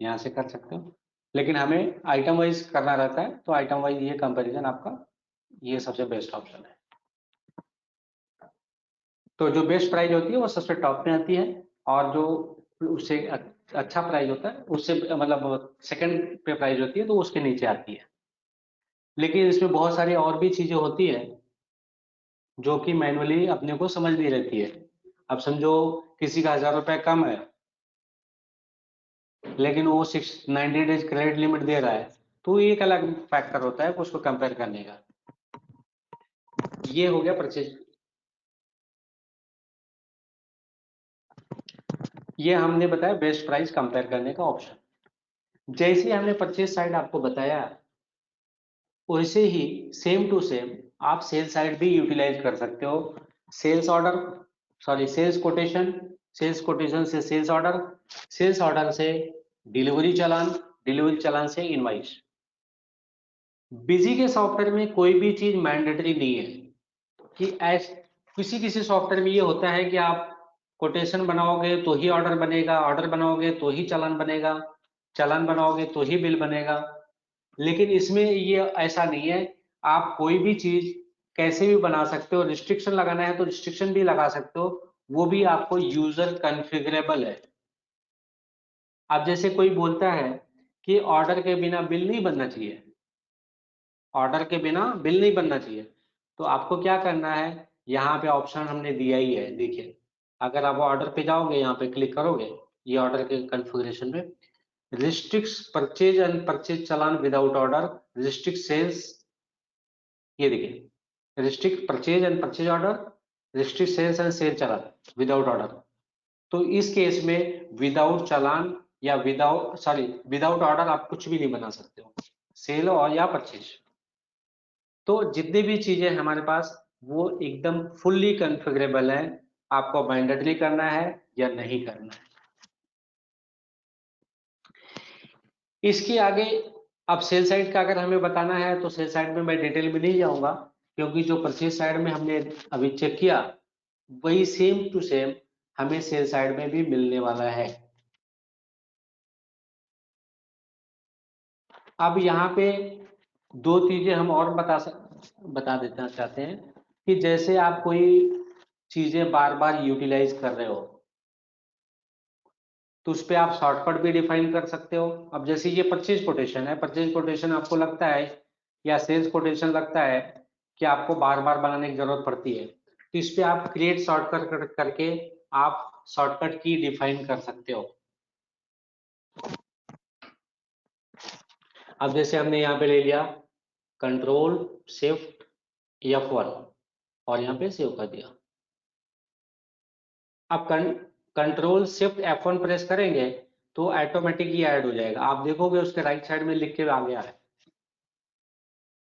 यहाँ से कर सकते हो, लेकिन हमें आइटम वाइज करना रहता है, तो आइटम वाइज ये कंपैरिजन आपका ये सबसे बेस्ट ऑप्शन है। तो जो बेस्ट प्राइस होती है वो सबसे टॉप में आती है, और जो उससे अच्छा प्राइस होता है उससे मतलब सेकंड पे प्राइस होती है तो उसके नीचे आती है। लेकिन इसमें बहुत सारी और भी चीजें होती है जो कि मैनुअली अपने को समझनी रहती है। अब समझो किसी का 1,000 रुपए कम है, लेकिन वो 90 डेज क्रेडिट लिमिट दे रहा है, तो ये एक अलग फैक्टर होता है उसको कंपेयर करने का। ये हो गया परचेज, ये हमने बताया बेस्ट प्राइस कंपेयर करने का ऑप्शन। जैसे हमने परचेज साइड आपको बताया, वैसे ही सेम टू सेम आप सेल साइड भी यूटिलाइज कर सकते हो। Sales order, sorry sales quotation, sales quotation से सेल्स ऑर्डर, सेल्स ऑर्डर से डिलीवरी चालान, डिलीवरी चालान से इनवाइस। बिजी के सॉफ्टवेयर में कोई भी चीज मैंडेटरी नहीं है कि किसी किसी सॉफ्टवेयर में ये होता है कि आप कोटेशन बनाओगे तो ही ऑर्डर बनेगा, ऑर्डर बनाओगे तो ही चालान बनेगा, चालान बनाओगे तो ही बिल बनेगा। लेकिन इसमें ये ऐसा नहीं है, आप कोई भी चीज कैसे भी बना सकते हो, रिस्ट्रिक्शन लगाना है तो रिस्ट्रिक्शन भी लगा सकते हो, वो भी आपको यूजर कॉन्फ़िगरेबल है। अब जैसे कोई बोलता है कि ऑर्डर के बिना बिल नहीं बनना चाहिए, ऑर्डर के बिना बिल नहीं बनना चाहिए, तो आपको क्या करना है, यहाँ पे ऑप्शन हमने दिया ही है, देखिए अगर आप ऑर्डर पे जाओगे, यहाँ पे क्लिक करोगे, ये ऑर्डर के कॉन्फ़िगरेशन में restricts purchase and purchase challan without order, restrict sales, ये देखिए restrict purchase and purchase order, restrict sales and sale challan without order. तो इस केस में विदाउट चालान या विदाउट ऑर्डर आप कुछ भी नहीं बना सकते हो, सेल और या परचेज। तो जितनी भी चीजें हमारे पास वो एकदम फुल्ली कॉन्फ़िगरेबल है, आपको मैंडेटरी करना है या नहीं करना है। इसके आगे अब सेल साइड का अगर हमें बताना है तो सेल साइड में मैं डिटेल में नहीं जाऊंगा, क्योंकि जो परचेज साइड में हमने अभी चेक किया वही सेम टू सेम हमें सेल साइड में भी मिलने वाला है। अब यहाँ पे दो चीजें हम और बता देना चाहते हैं कि जैसे आप कोई चीजें बार बार यूटिलाइज कर रहे हो तो उस पर आप शॉर्टकट भी डिफाइन कर सकते हो। अब जैसे ये परचेज कोटेशन है, परचेज कोटेशन आपको लगता है या सेल्स कोटेशन लगता है कि आपको बार बार बनाने की जरूरत पड़ती है, तो इस पे आप क्रिएट शॉर्टकट करके आप शॉर्टकट की डिफाइन कर सकते हो। अब जैसे हमने यहाँ पे ले लिया कंट्रोल शिफ्ट F1 और यहाँ पे सेव कर दिया। अब कंट्रोल शिफ्ट F1 प्रेस करेंगे तो ऑटोमेटिक ही ऐड हो जाएगा, आप देखोगे उसके राइट साइड में लिख के आ गया है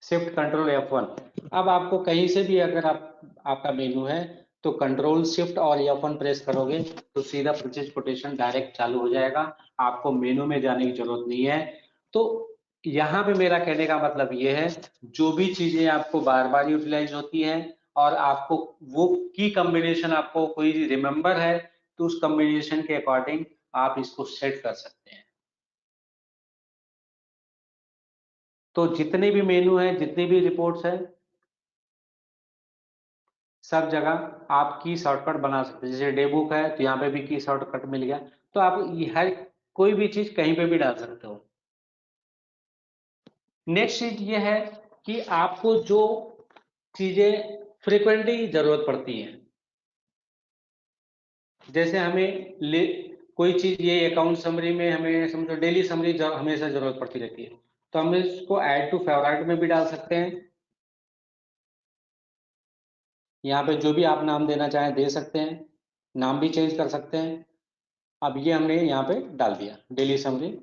शिफ्ट कंट्रोल F1। अब आपको कहीं से भी अगर आपका मेनू है तो कंट्रोल शिफ्ट और F1 प्रेस करोगे तो सीधा परचेज कोटेशन डायरेक्ट चालू हो जाएगा, आपको मेनू में जाने की जरूरत नहीं है। तो यहाँ पे मेरा कहने का मतलब ये है, जो भी चीजें आपको बार बार यूटिलाइज होती हैं और आपको वो की कॉम्बिनेशन आपको कोई रिमेम्बर है तो उस कॉम्बिनेशन के अकॉर्डिंग आप इसको सेट कर सकते हैं। तो जितने भी मेनू है, जितनी भी रिपोर्ट्स है, सब जगह आप की शॉर्टकट बना सकते हैं। जैसे डे बुक है तो यहाँ पे भी की शॉर्टकट मिल गया, तो आप हर कोई भी चीज कहीं पे भी डाल सकते हो। नेक्स्ट चीज ये है कि आपको जो चीजें फ्रिक्वेंटली जरूरत पड़ती है, जैसे हमें कोई चीज ये अकाउंट समरी में हमें समझो डेली समरी हमेशा जरूरत पड़ती रहती है, तो हम इसको ऐड टू फेवरेट में भी डाल सकते हैं। यहाँ पे जो भी आप नाम देना चाहें दे सकते हैं, नाम भी चेंज कर सकते हैं। अब ये हमने यहाँ पे डाल दिया डेली समरी,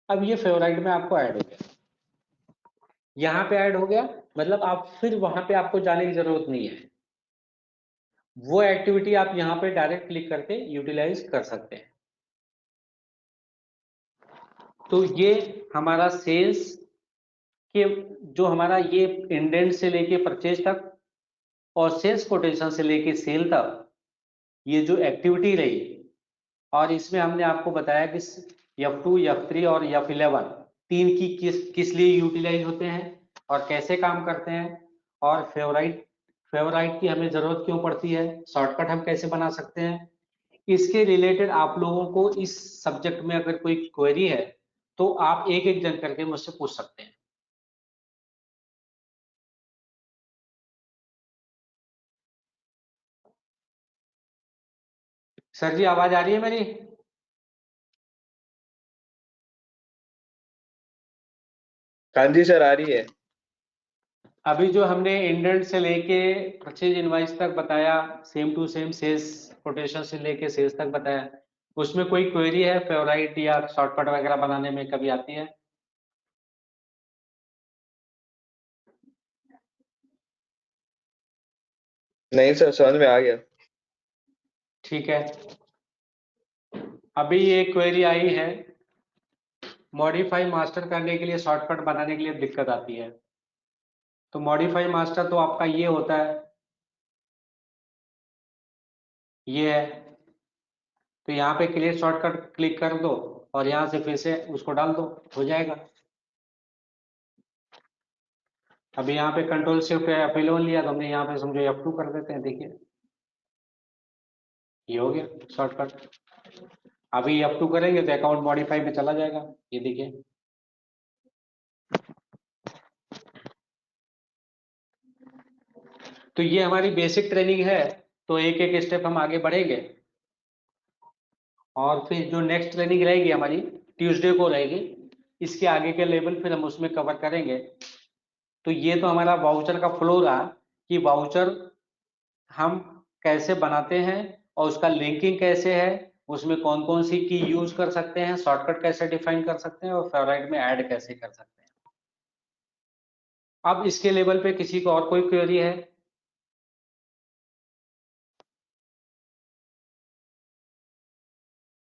अब ये फेवरेट में आपको ऐड हो गया। यहाँ पे ऐड हो गया, मतलब आप फिर वहां पे आपको जाने की जरूरत नहीं है, वो एक्टिविटी आप यहाँ पे डायरेक्ट क्लिक करके यूटिलाइज कर सकते हैं। तो ये हमारा सेल्स के जो हमारा ये इंडेंट से लेके परचेज तक और सेल्स कोटेशन से लेके सेल तक ये जो एक्टिविटी रही, और इसमें हमने आपको बताया कि F2, F3 और F11 तीन की किस लिए यूटिलाइज होते हैं और कैसे काम करते हैं, और फेवराइट की हमें जरूरत क्यों पड़ती है, शॉर्टकट हम कैसे बना सकते हैं। इसके रिलेटेड आप लोगों को इस सब्जेक्ट में अगर कोई क्वेरी है तो आप एक एक जन करके मुझसे पूछ सकते हैं। सर जी आवाज आ रही है मेरी? हाँ जी सर, आ रही है। अभी जो हमने इंडेंट से लेके परचेज इनवाइस तक बताया, same to same sales quotation से लेके सेल्स तक बताया, उसमें कोई क्वेरी है फेवराइट या शॉर्टकट वगैरह बनाने में कभी आती है? नहीं सर, समझ में आ गया। ठीक है, अभी ये क्वेरी आई है, मॉडिफाई मास्टर करने के लिए शॉर्टकट बनाने के लिए दिक्कत आती है। तो मॉडिफाई मास्टर तो आपका ये होता है, ये है, तो यहाँ पे क्रिएट शॉर्टकट क्लिक कर दो और यहाँ से फिर से उसको डाल दो, हो जाएगा। अभी यहाँ पे कंट्रोल शिफ्ट F11 लिया तो हमने यहाँ पे समझो F2 कर देते हैं, देखिए ये हो गया शॉर्टकट। अभी F2 करेंगे तो अकाउंट मॉडिफाई में चला जाएगा, ये देखिए। तो ये हमारी बेसिक ट्रेनिंग है, तो एक एक स्टेप हम आगे बढ़ेंगे, और फिर जो नेक्स्ट ट्रेनिंग रहेगी हमारी ट्यूसडे को रहेगी, इसके आगे के लेवल फिर हम उसमें कवर करेंगे। तो ये तो हमारा वाउचर का फ्लो रहा कि वाउचर हम कैसे बनाते हैं और उसका लिंकिंग कैसे है, उसमें कौन कौन सी की यूज कर सकते हैं, शॉर्टकट कैसे डिफाइन कर सकते हैं और फेवराइट में ऐड कैसे कर सकते हैं। अब इसके लेवल पे किसी को और कोई क्वेरी है?